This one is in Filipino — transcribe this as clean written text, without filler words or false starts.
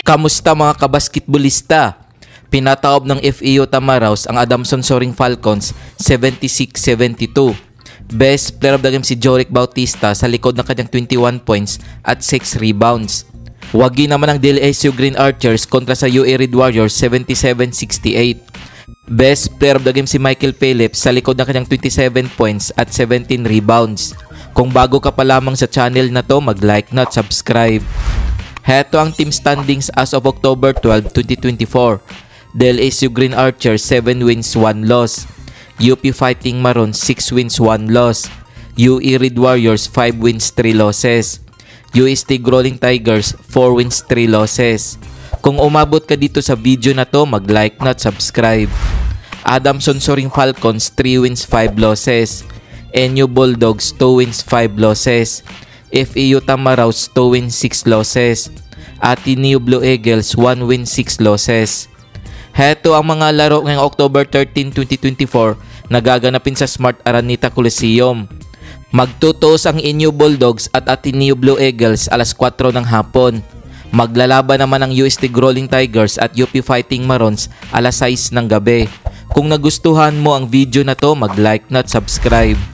Kamusta mga kabasketbolista? Pinataob ng FEU Tamaraws ang Adamson Soaring Falcons 76-72. Best player of the game si Joric Bautista sa likod ng kanyang 21 points at 6 rebounds. Wagi naman ang DLSU Green Archers kontra sa UA Red Warriors 77-68. Best player of the game si Michael Phillips sa likod ng kanyang 27 points at 17 rebounds. Kung bago ka pa lamang sa channel na to, mag-like na at subscribe. Heto ang team standings as of October 12, 2024. DLSU Green Archers 7 wins 1 loss. UP Fighting Maroons 6 wins 1 loss. UE Red Warriors 5 wins 3 losses. UST Rolling Tigers 4 wins 3 losses. Kung umabot ka dito sa video na to, mag-like na at subscribe. Adamson Soaring Falcons 3 wins 5 losses. NU Bulldogs 2 wins 5 losses. FEU Tamaraws 2 wins 6 losses. Ateneo Blue Eagles 1 win 6 losses. Heto ang mga laro ngayong October 13, 2024 na gaganapin sa Smart Araneta Coliseum. Magtutuos ang NU Bulldogs at Ateneo Blue Eagles alas 4 ng hapon. Maglalaban naman ang UST Rolling Tigers at UP Fighting Maroons alas 6 ng gabi. Kung nagustuhan mo ang video na to, mag-like na at subscribe.